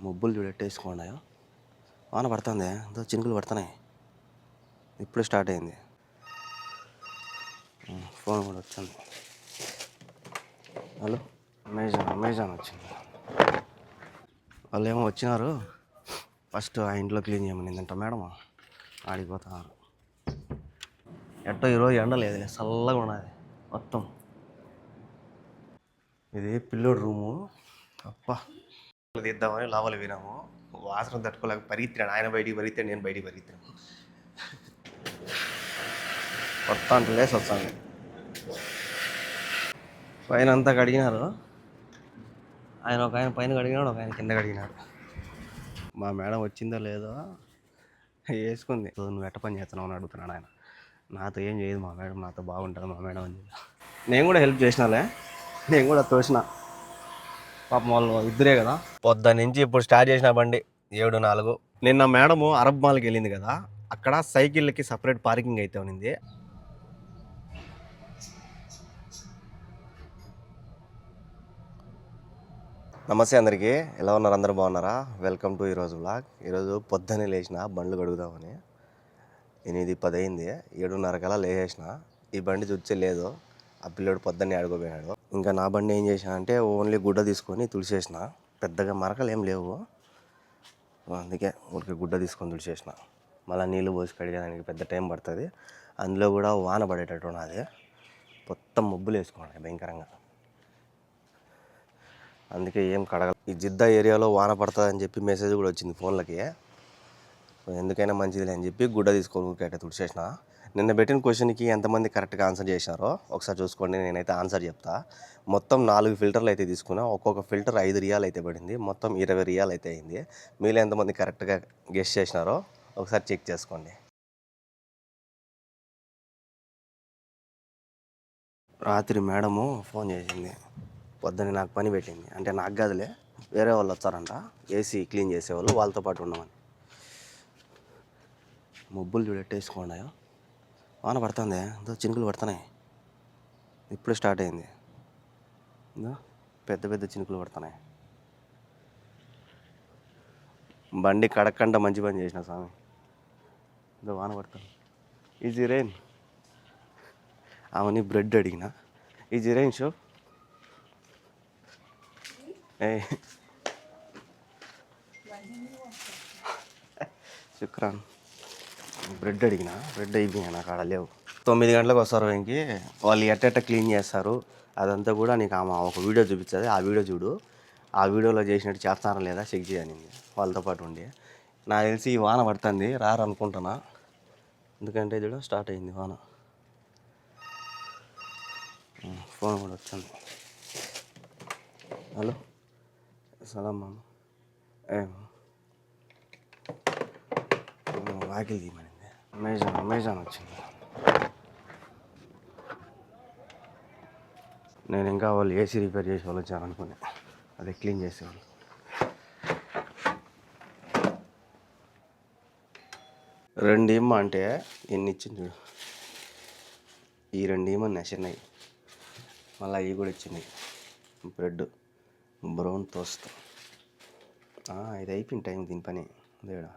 మబ్బులు చూడెట్టేసుకున్నాయో. వాన పడుతుంది, ఎంతో చినుకులు పడుతున్నాయి. ఇప్పుడే స్టార్ట్ అయింది. ఫోన్ కూడా వచ్చింది. హలో, అమెజాన్ వచ్చింది. వాళ్ళు ఏమో వచ్చినారు. ఫస్ట్ ఆ ఇంట్లో క్లీన్ చేయమనిందంట మేడం. ఆడిపోతున్నారు. ఎట్టో ఈరోజు ఎండ లేదు, చల్లగా ఉన్నది మొత్తం. ఇది పిల్లోడు రూము. అప్ప తీద్దామని లోపల వినాము. వాసన తట్టుకోలేక పరిగెత్తాడు. ఆయన బయటికి పరిగెత్తాడు, నేను బయటికి పరిగెత్తాను. కొత్త అంటే లేసి వస్తాను. పైన అంతా కడిగినారు. ఒక ఆయన పైన కడిగినాడు, ఒక ఆయన కింద కడిగినాడు. మా మేడం వచ్చిందో లేదో వేసుకుంది. నువ్వు ఎట్ట పని చేస్తున్నావు అని అడుగుతున్నాడు ఆయన. నాతో ఏం చేయదు మా మేడం, నాతో బాగుంటుంది మా మేడం అని. నేను కూడా హెల్ప్ చేసినాలే, నేను కూడా తోసిన. పాపం వాళ్ళు ఇద్దరే కదా. పొద్దున్న నుంచి ఇప్పుడు స్టార్ట్ చేసిన బండి 7:04. నిన్న మేడము అరబ్ మాల్కి వెళ్ళింది కదా, అక్కడ సైకిళ్ళకి సపరేట్ పార్కింగ్ అయితే ఉన్నింది. నమస్తే అందరికీ, ఎలా ఉన్నారు? అందరూ బాగున్నారా? వెల్కమ్ టు ఈరోజు వ్లాగ్. ఈరోజు పొద్దున్నే లేచిన బండ్లు కడుగుదామని. 8:10 అయింది. 7:30 లేచేసిన. ఈ బండి చూచే లేదు, ఆ పిల్లోడు పొద్దున్నే ఆడుకోపోయినాడు. ఇంకా నా బండి ఏం చేసిన అంటే ఓన్లీ గుడ్డ తీసుకొని తుడిచేసిన. పెద్దగా మరకలు ఏం లేవు, అందుకే ఊరికి గుడ్డ తీసుకొని తుడిచేసిన. మళ్ళీ నీళ్ళు పోసి కడిగేదానికి పెద్ద టైం పడుతుంది. అందులో కూడా వాన పడేటట్టు ఉన్నది. మొత్తం మబ్బులు వేసుకున్నాయి భయంకరంగా, అందుకే ఏం కడగ. ఈ జిద్దా ఏరియాలో వాన పడుతుందని చెప్పి మెసేజ్ కూడా వచ్చింది ఫోన్లకి. ఎందుకైనా మంచిది అని చెప్పి గుడ్డ తీసుకోవాలి తుడిచేసిన. నిన్న పెట్టిన క్వశ్చన్కి ఎంతమంది కరెక్ట్గా ఆన్సర్ చేసినారో ఒకసారి చూసుకోండి. నేనైతే ఆన్సర్ చెప్తా. మొత్తం 4 ఫిల్టర్లు అయితే తీసుకున్నా. ఒక్కొక్క ఫిల్టర్ 5 రియాల్ అయితే పడింది. మొత్తం 20 రియాల్ అయితే అయింది. మీలో ఎంతమంది కరెక్ట్గా గెస్ చేసినారో ఒకసారి చెక్ చేసుకోండి. రాత్రి మేడము ఫోన్ చేసింది. పొద్దున్న నాకు పని పెట్టింది. అంటే నాకు కాదులే, వేరే వాళ్ళు వచ్చారంట ఏసీ క్లీన్ చేసేవాళ్ళు, వాళ్ళతో పాటు ఉండమని. మబ్బులు చూడెట్టేసుకున్నాయో. వాన పడుతుంది, ఎంతో చినుకులు పడుతున్నాయి. ఇప్పుడే స్టార్ట్ అయింది. పెద్ద పెద్ద చినుకులు పడుతున్నాయి. బండి కడక్కంట మంచి పని చేసిన స్వామి. ఎంతో వాన పడుతుంది. Easy rain. అవన్నీ బ్రెడ్ అడిగిన. Easy rain show. శుక్రాన్. బ్రెడ్ అడిగిన, బ్రెడ్ అయిపోయినాయి నాకు, ఆడ లేవు. 9 గంటలకు వస్తారు. ఇంకి వాళ్ళు ఎట్ట క్లీన్ చేస్తారు అదంతా కూడా నీకు ఆమె ఒక వీడియో చూపించదు. ఆ వీడియో చూడు. ఆ వీడియోలో చేసినట్టు చేస్తారా లేదా చెక్ చేయనింది వాళ్ళతో పాటు ఉండి. నాకు తెలిసి ఈ వాన పడుతుంది, రారనుకుంటున్నా. ఎందుకంటే చూడు స్టార్ట్ అయింది వాన. ఫోన్ కూడా వచ్చింది. హలో, సలాం మామ. వాకిలి తీయమనింది. అమెజాన్ వచ్చింది. నేను ఇంకా వాళ్ళు ఏసీ రిపేర్ చేసి వాళ్ళు వచ్చారనుకునే, అదే క్లీన్ చేసేవాళ్ళు. రెండు ఇమ్మ అంటే ఎన్ని ఇచ్చింది చూడు. ఈ 2 ఇమ్మని నచ్చినాయి. మళ్ళీ అవి కూడా ఇచ్చినాయి. Bread brown toast. ఇది అయిపోయింది టైం దీని పని. దేడా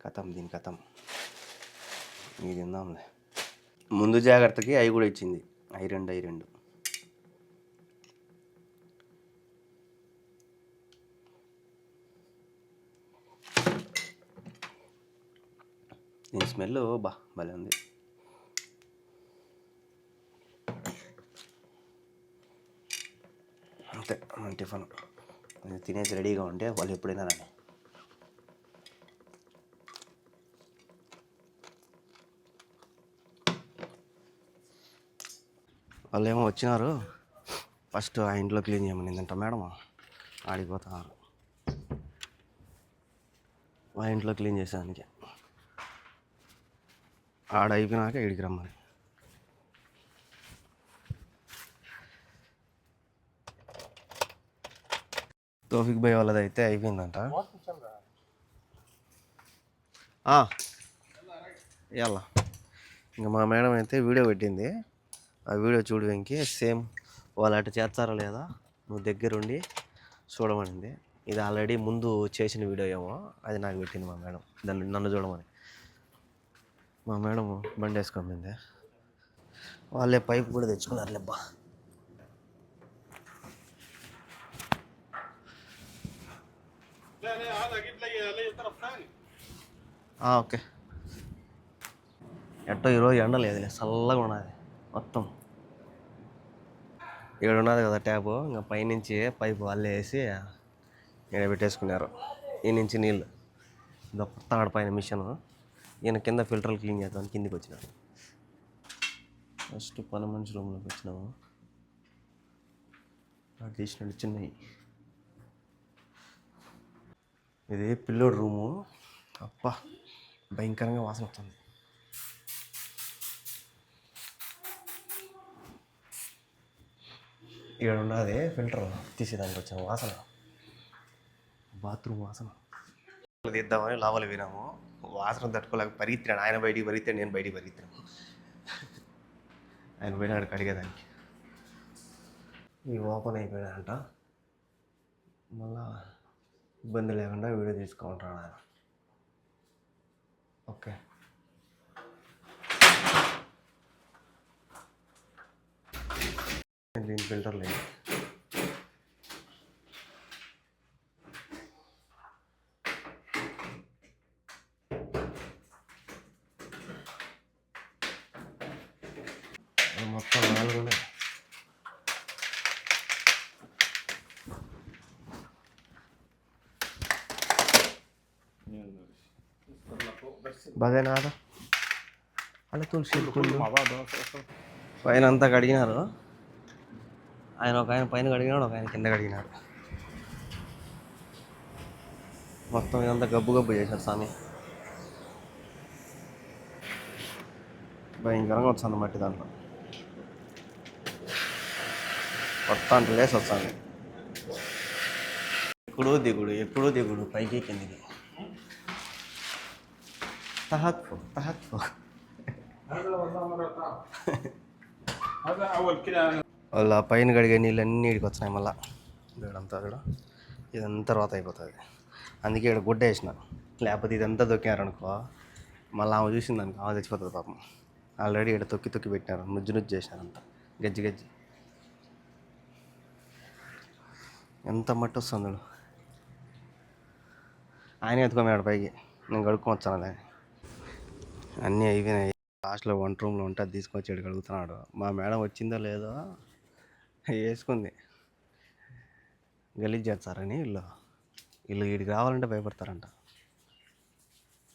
కథం, దీని కథం. ఇది తిందాంలే. ముందు జాగ్రత్తకి అవి కూడా ఇచ్చింది. అవి రెండు. దీని స్మెల్ భలే ఉంది. అంతే మన టిఫిన్. తినేసి రెడీగా ఉంటే వాళ్ళు ఎప్పుడైనా రాని. వాళ్ళు ఏమో వచ్చినారు. ఫస్ట్ ఆ ఇంట్లో క్లీన్ చేయమనిందంట మేడం. ఆడిపోతున్నారు. ఆ ఇంట్లో క్లీన్ చేసేదానికి. ఆడ అయిపోయినాక ఇడికి రమ్మని. తోఫిక్ భాయ్ వాళ్ళది అయితే అయిపోయిందంట. ఇవాళ ఇంకా మా మేడం అయితే వీడియో పెట్టింది. ఆ వీడియో చూడు వెంకి. సేమ్ వాళ్ళు అటు చేస్తారా లేదా నువ్వు దగ్గరుండి చూడమనింది. ఇది ఆల్రెడీ ముందు చేసిన వీడియో ఏమో, అది నాకు పెట్టింది మా మేడం, నన్ను చూడమని. మా మేడం బండి వేసుకోమంది, వాళ్ళే పైపు కూడా తెచ్చుకున్నారు లేబ్బా. ఓకే. ఎట్టో ఈరోజు ఎండ లేదులే, చల్లగా ఉన్నది మొత్తం. ఇక్కడ ఉన్నది కదా ట్యాపు, ఇంకా పైనుంచి పైపు వాళ్ళే వేసి ఇక్కడ పెట్టేసుకున్నారు. ఈ నుంచి నీళ్ళు దొక్కుతాడు పైన మిషన్. ఈయన కింద ఫిల్టర్లు క్లీన్ చేద్దామని కిందికి వచ్చినాడు. ఫస్ట్ పని మనిషి రూమ్లోకి వచ్చినాము. నాకు తీసినట్టు చిన్నవి. ఇది పిల్లోడు రూము. అబ్బా భయంకరంగా వాసన వస్తుంది. ఇక్కడ ఉన్నది ఫిల్టర్ తీసేదానికి వచ్చాము. వాసన, బాత్రూమ్ వాసన తీద్దామని లోపలికి వినాము. వాసన తట్టుకోలేక పరిగెత్తాడు. ఆయన బయటికి పరిగెత్తాడు, నేను బయటికి పరిగెత్తాను. ఆయన పోయినాడు కడిగేదానికి. ఈ ఓపెన్ అయిపోయినాయంట. మళ్ళా ఇబ్బంది లేకుండా వీడియో తీసుకుంటాడు ఆయన. ఓకే. దీని ఫిల్టర్ లేదు. మొత్తం 4 ఉన్నాయి. బాగా నాదా అలా తులసి పైన అంతా కడిగినారు. ఒక ఆయన పైన కడిగినాడు, ఒక ఆయన కింద కడిగినాడు. మొత్తం ఇదంతా గబ్బు గబ్బు చేశారు స్వామి. భయంకరంగా వస్తుంది మట్టి దాంట్లో. కొత్త అంటే లేసి వస్తుంది. ఎప్పుడూ దిగుడు పైకి కిందికి. తహత్ఫు వాళ్ళ పైన కడిగే నీళ్ళు అన్నీ ఇడికి వచ్చినాయి. మళ్ళీ ఇదంతా కూడా ఇదంతా రోత అయిపోతుంది. అందుకే ఇక్కడ గుడ్డ వేసిన, లేకపోతే ఇదంతా దొక్కినారనుకో మళ్ళీ ఆమె చూసింది అనుకో ఆమె తెచ్చిపోతుంది పాపం. ఆల్రెడీ ఇక్కడ తొక్కి పెట్టినారు, నుజ్జు చేసినారు అంతా గజ్జి. ఎంత మట్టి వస్తుంది. ఆయన ఎత్తుకోమన్నాడు పైకి, నేను కడుక్కొని అన్నీ అయిపోయినాయి. లాస్ట్లో వంట రూమ్లో ఉంటే అది తీసుకొచ్చి కడుగుతున్నాడు. మా మేడం వచ్చిందో లేదో వేసుకుంది. గలీజ్ చేస్తారని వీళ్ళు వీడికి రావాలంటే భయపడతారంట.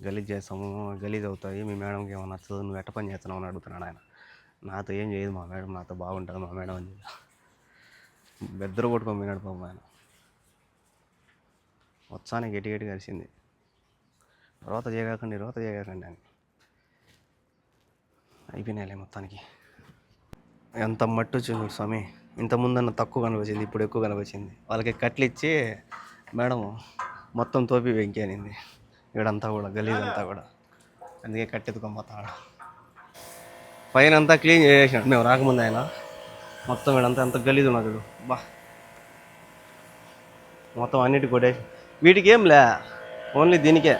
గలీజ్ చేస్తాము, గలీజ్ అవుతాయి, మీ మేడంకి ఏమన్నా నచ్చదు, నువ్వు ఎట్ట పని చేస్తున్నావు అని అడుగుతున్నాడు ఆయన. నాతో ఏం చేయదు మా మేడం, నాతో బాగుంటుంది మా మేడం అని బెద్దరు కొట్టుకోమన్నాడు పాపం ఆయన. వచ్చానే గట్టి కలిసింది. రోత చేయకండి అని. అయిపోయినాయిలే మొత్తానికి. ఎంత మట్టి వచ్చింది స్వామి. ఇంతకుముందన్న తక్కువ కనిపించింది, ఇప్పుడు ఎక్కువ కనిపించింది. వాళ్ళకి కట్లు ఇచ్చి మేడం మొత్తం తోపి వెంకి అనింది. ఇక్కడంతా కూడా గలీజ్ అంతా కూడా, అందుకే కట్టెత్తుకోపోతాడు. పైన అంతా క్లీన్ చేసేసినాడు మేము రాకముందు ఆయన. మొత్తం వీడంతా ఎంత గలీజ్ ఉన్నది బా. మొత్తం అన్నిటికి కొట్టేసి, వీటికి ఏం లే, ఓన్లీ దీనికే.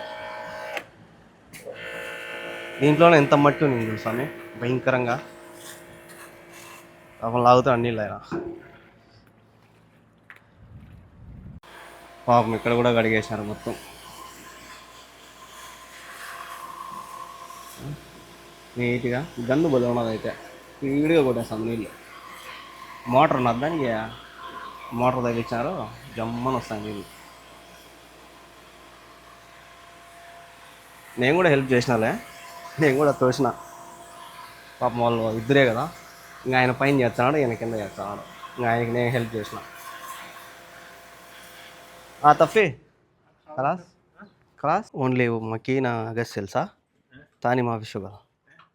దీంట్లోనే ఎంత మట్టి ఉంది స్వామి, భయంకరంగా. పాపం లాగుతాడు నీళ్ళు ఆయన. పాపం ఇక్కడ కూడా కడిగేసినారు మొత్తం. నీట్గా గన్ను బలి ఉన్నది అయితే స్పీడ్గా కొట్టేస్తాం నీళ్ళు. మోటార్ ఉన్నది దానికి, మోటార్ తగిలించారు, జమ్మని వస్తాయి నీళ్ళు. నేను కూడా హెల్ప్ చేసినాలే, నేను కూడా తోసిన. పాపం వాళ్ళు ఇద్దరే కదా, ఇంకా ఆయన పైన చేస్తున్నాడు, ఈయన కింద చేస్తున్నాడు. ఇంకా ఆయనకి నేను హెల్ప్ చేసిన. తఫీ خلاص ఓన్లీ ماكينة أغسل صح؟ تاني ما في شغل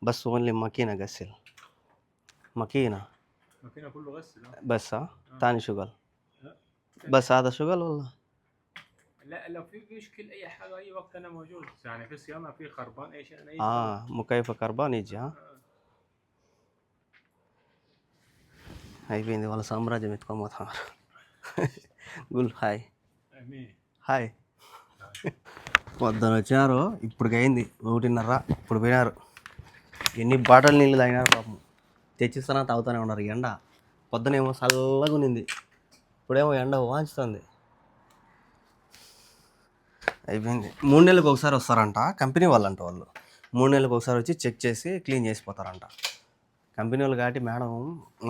بس اونلي ماكينة أغسل ماكينة كله غسل بس تاني شغل بس هذا شغل والله. لا لو في مشكلة أي حاجة أي وقت أنا موجود، يعني في صيانة في خربان أي شيء أنا يجي. مكيف خربان يجي. అయిపోయింది వాళ్ళ సామ్రాజ్యం ఎత్తుకోబోతున్నారు. గుల్ హాయ్. హాయ్. పొద్దున వచ్చినారు, ఇప్పటికైంది 1:30. ఇప్పుడు పోయినారు. ఎన్ని బాటలు నీళ్ళు తాగినారు పాపం. తెచ్చిస్తానా తాగుతూనే ఉన్నారు. ఎండ పొద్దునేమో చల్లగా ఉన్నింది, ఇప్పుడేమో ఎండ వాంచుతుంది. అయిపోయింది. 3 నెలలకు ఒకసారి వస్తారంట కంపెనీ వాళ్ళంట. వాళ్ళు 3 నెలలకు ఒకసారి వచ్చి చెక్ చేసి క్లీన్ చేసిపోతారంట. కంపెనీ వాళ్ళు కాబట్టి మేడం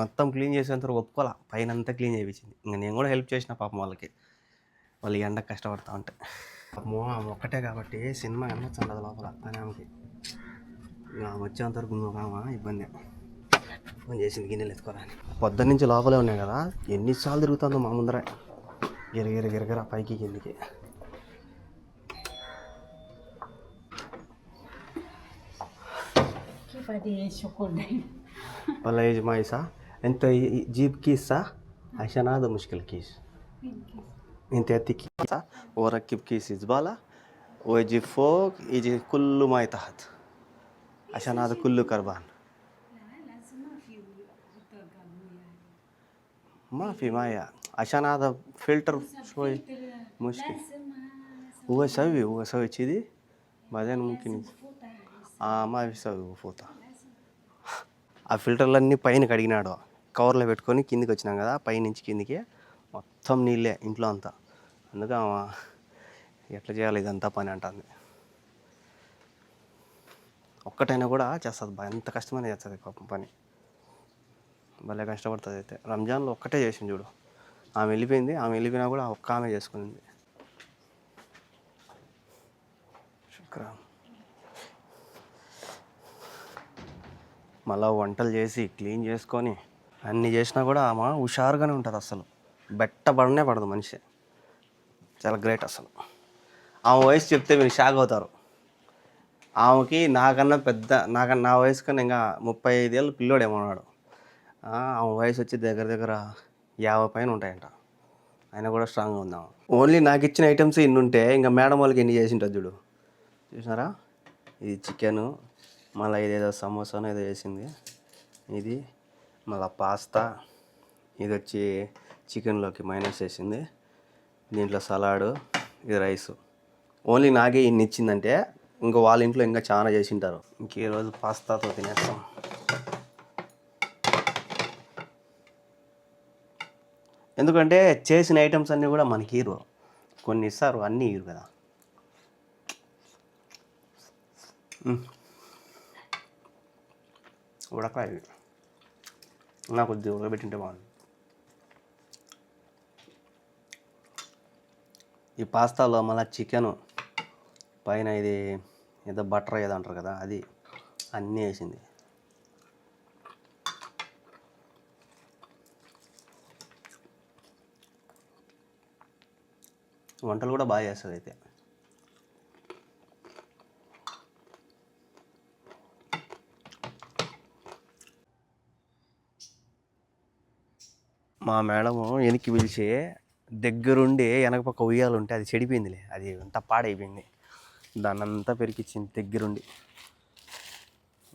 మొత్తం క్లీన్ చేసేంత ఒప్పుకోలే, పైన అంతా క్లీన్ చేయించింది. ఇంకా నేను కూడా హెల్ప్ చేసిన పాపం వాళ్ళకి, వాళ్ళు ఎండ కష్టపడతా ఉంటే. పాపము ఆమె ఒక్కటే కాబట్టి సినిమా కనిపించదు లోపల. కానీ ఆమెకి వచ్చేంత వరకు ఇంకొక ఇబ్బంది. ఫోన్ చేసింది గిన్నెలు ఎత్తుకోరా అని. పొద్దున్న నుంచి లోపలే ఉన్నాయి కదా, ఎన్నిసార్లు తిరుగుతుందో మా ముందరే గిరగిర పైకి కిందికి. والله يا جماعة إيسا أنت جيب كيسة عشان هذا مشكلة كيس. أنت أعطي كيسة وركب كيس زبالة ويجي فوق يجي كله ماي تحت عشان هذا كله كربان. ما في ماي عشان هذا فلتر شوي مشكلة. هو سوي كذي بعدين ممكن ما يسوي فوطة. ఆ ఫిల్టర్లన్నీ పైన కడిగినాడు, కవర్లో పెట్టుకొని కిందికి వచ్చినాం కదా, పైనుంచి కిందికి మొత్తం నీళ్ళే ఇంట్లో అంతా. అందుకే ఎట్లా చేయాలి ఇదంతా పని అంటుంది. ఒక్కటైనా కూడా చేస్తుంది, ఎంత కష్టమైనా చేస్తుంది పాపం పని, భలే కష్టపడుతుంది. అయితే రంజాన్లో ఒక్కటే చేసింది చూడు. ఆమె వెళ్ళిపోయింది, ఆమె వెళ్ళిపోయినా కూడా ఒక్క ఆమె చేసుకునింది. శుక్రాన్. మళ్ళీ వంటలు చేసి క్లీన్ చేసుకొని అన్నీ చేసినా కూడా ఆమె హుషారుగానే ఉంటుంది. అసలు బెట్టబడనే పడదు మనిషి. చాలా గ్రేట్ అసలు. ఆమె వయసు చెప్తే మీరు షాక్ అవుతారు. ఆమెకి నాకన్నా పెద్ద, నా వయసు కన్నా ఇంకా 35 ఏళ్ళు పిల్లోడేమో ఉన్నాడు. ఆమె వయసు వచ్చి దగ్గర 50 పైన ఉంటాయంట. అయినా కూడా స్ట్రాంగ్గా ఉంది ఆమె. ఓన్లీ నాకు ఇచ్చిన ఐటమ్స్ ఇన్ని ఉంటే ఇంకా మేడం వాళ్ళకి ఎన్ని చేసి ఉంటుంది చూడు. చూసినారా, ఇది చికెను, మళ్ళీ ఇదేదో సమోసాను ఏదో వేసింది, ఇది మళ్ళీ పాస్తా, ఇది వచ్చి చికెన్లోకి మైనస్ వేసింది, దీంట్లో సలాడు, ఇది రైసు. ఓన్లీ నాకే ఇన్ని ఇచ్చిందంటే ఇంకో వాళ్ళ ఇంట్లో ఇంకా చాలా చేసింటారు. ఇంక ఈరోజు పాస్తాతో తినేస్తాం. ఎందుకంటే చేసిన ఐటమ్స్ అన్నీ కూడా మనకి హీరో, కొన్ని ఇస్తారు, అన్నీ హీరో కదా. ఉడకాయ నాకు కొద్దిగా ఉడకబెట్టింటే బాగుంది. ఈ పాస్తాలో మళ్ళీ చికెను పైన ఇది ఏదో బటర్ ఏదో అంటారు కదా, అది అన్నీ వేసింది. వంటలు కూడా బాగా చేస్తుంది. అయితే మా మేడము వెనక్కి పిలిచి దగ్గరుండి వెనక పక్క ఉయ్యాలు ఉంటే అది చెడిపోయిందిలే, అది అంతా పాడైపోయింది, దాన్ని అంతా పెరికిచ్చింది దగ్గరుండి.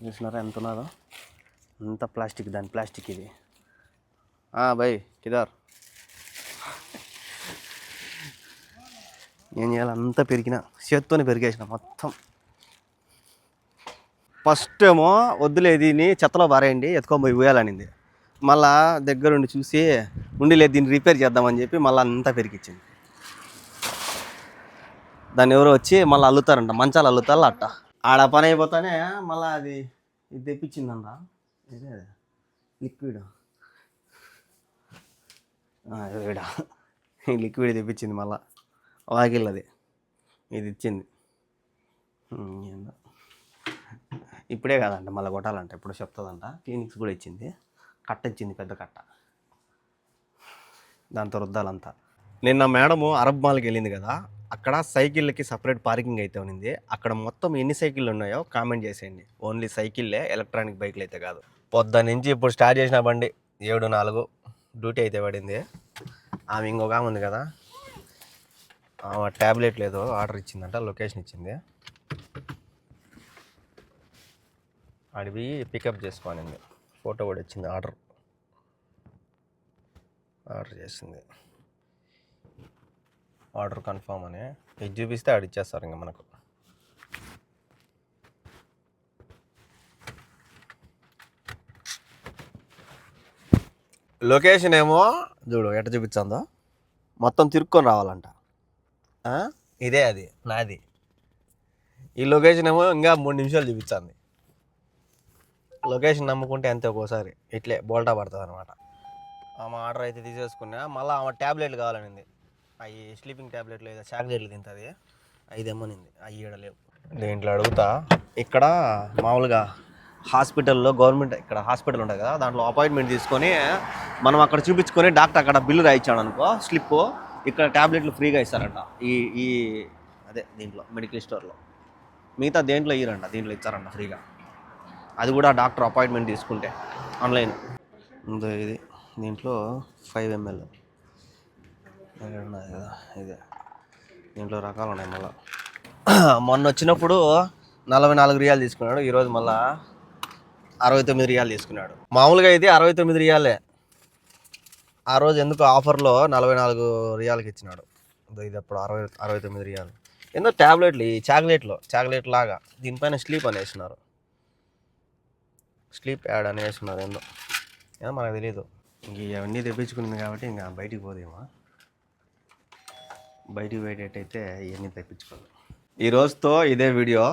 చూసినారా ఎంత ఉన్నదో, అంతా ప్లాస్టిక్, దాని ప్లాస్టిక్ ఇది. భయ్ కిదార్ ఏం చేయాలి, అంతా పెరికిన చేత్తోనే పెరిగేసిన మొత్తం. ఫస్ట్ ఏమో వద్దులే దీన్ని చెత్తలో పారేయండి ఎత్తుకొని పోయి ఉయ్యాలనింది. మళ్ళా దగ్గరుండి చూసి ఉండిలేదు దీన్ని రిపేర్ చేద్దామని చెప్పి మళ్ళీ అంతా పెరికిచ్చింది. దాన్ని ఎవరో వచ్చి మళ్ళీ అల్లుతారంట, మంచాలు అల్లుతారు అట్ట. ఆడ పని అయిపోతానే మళ్ళీ ఇది తెప్పించిందంట, ఇదే లిక్విడ్, లిక్విడ్ తెప్పించింది. మళ్ళీ వాకిల్లది ఇది ఇచ్చింది. ఇప్పుడే కాదంట, మళ్ళీ కొట్టాలంట, ఇప్పుడు చెప్తుందంట. క్లినిక్స్ కూడా ఇచ్చింది, కట్ట ఇచ్చింది, పెద్ద కట్ట, దాంతో రుద్దాలంతా. నిన్న మేడము అరబ్ మాల్కి వెళ్ళింది కదా, అక్కడ సైకిళ్ళకి సపరేట్ పార్కింగ్ అయితే ఉన్నింది. అక్కడ మొత్తం ఎన్ని సైకిళ్ళు ఉన్నాయో కామెంట్ చేసేయండి. ఓన్లీ సైకిళ్ళే, ఎలక్ట్రానిక్ బైక్లు అయితే కాదు. పొద్దున్న నుంచి ఇప్పుడు స్టార్ట్ చేసిన బండి 7:04 డ్యూటీ అయితే పడింది. ఆమె ఇంకొక ఆమె ఉంది కదా, ఆమె ట్యాబ్లెట్ లేదో ఆర్డర్ ఇచ్చిందంట, లొకేషన్ ఇచ్చింది, అడిగి పికప్ చేసుకోనింది. ఫోటో కూడా ఇచ్చింది, ఆర్డర్ చేసింది. ఆర్డర్ కన్ఫర్మ్ అని ఇది చూపిస్తే ఆడ ఇచ్చేస్తారు ఇంకా మనకు. లొకేషన్ ఏమో చూడు ఎట్ట చూపించిందో, మొత్తం తిరుక్కొని రావాలంట. ఇదే అది నాది. ఈ లొకేషన్ ఏమో ఇంకా 3 నిమిషాలు చూపించింది. లొకేషన్ నమ్ముకుంటే అంతే, ఒక్కోసారి ఇట్లే బోల్టా పడుతుంది అనమాట. ఆమె ఆర్డర్ అయితే తీసేసుకున్నా. మళ్ళీ ఆమె ట్యాబ్లెట్లు కావాలనింది, అవి స్లీపింగ్ ట్యాబ్లెట్లు లేదా చాక్లెట్లు తింటుంది, 5 ఇమ్మనింది. అవి ఈడలేవు. దీంట్లో అడుగుతా. ఇక్కడ మామూలుగా హాస్పిటల్లో గవర్నమెంట్ ఇక్కడ హాస్పిటల్ ఉంటుంది కదా, దాంట్లో అపాయింట్మెంట్ తీసుకొని మనం అక్కడ చూపించుకొని డాక్టర్ అక్కడ బిల్లు రాయించాడు అనుకో, స్లిప్పు, ఇక్కడ ట్యాబ్లెట్లు ఫ్రీగా ఇస్తారంట. ఈ ఈ అదే దీంట్లో మెడికల్ స్టోర్లో. మిగతా దేంట్లో ఇయ్యరంట, దీంట్లో ఇచ్చారంట ఫ్రీగా. అది కూడా డాక్టర్ అపాయింట్మెంట్ తీసుకుంటే ఆన్లైన్. ఇది దీంట్లో 5 ml ఉన్నది కదా, ఇదే. దీంట్లో రకాలు ఉన్నాయి. మళ్ళీ మొన్న వచ్చినప్పుడు 44 రియాలు తీసుకున్నాడు, ఈరోజు మళ్ళీ 69 రియాలు తీసుకున్నాడు. మామూలుగా అయితే 69 రియాలే, ఆ రోజు ఎందుకు ఆఫర్లో 44 రియాలకి ఇచ్చినాడు. ఇది అప్పుడు 69 రియాలు. ఎందుకు ట్యాబ్లెట్లు, ఈ చాక్లెట్ లాగా దీనిపైన స్లీప్ అని వేసినారు, స్లీప్ యాడ్ అని వేస్తున్నారు. ఏందో మనకు తెలియదు. ఇంక ఇవన్నీ తెప్పించుకున్నాను కాబట్టి ఇంకా బయటికి పోదేమో. బయటికి పోయేటట్టయితే ఇవన్నీ తెప్పించుకోవాలి. ఈ రోజుతో ఇదే వీడియో.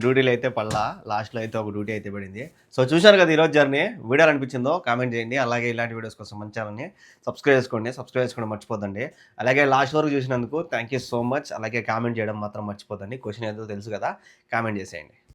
డ్యూటీలు అయితే పడలా, లాస్ట్లో అయితే ఒక డ్యూటీ అయితే పడింది. సో చూశారు కదా ఈరోజు జర్నీ. వీడియో అనిపించిందో కామెంట్ చేయండి. అలాగే ఇలాంటి వీడియోస్ కోసం మన ఛానల్ని సబ్స్క్రైబ్ చేసుకోండి మర్చిపోద్దండి. అలాగే లాస్ట్ వరకు చూసినందుకు థ్యాంక్ యూ సో మచ్. అలాగే కామెంట్ చేయడం మాత్రం మర్చిపోద్దండి. క్వశ్చన్ ఏదో తెలుసు కదా, కామెంట్ చేసేయండి.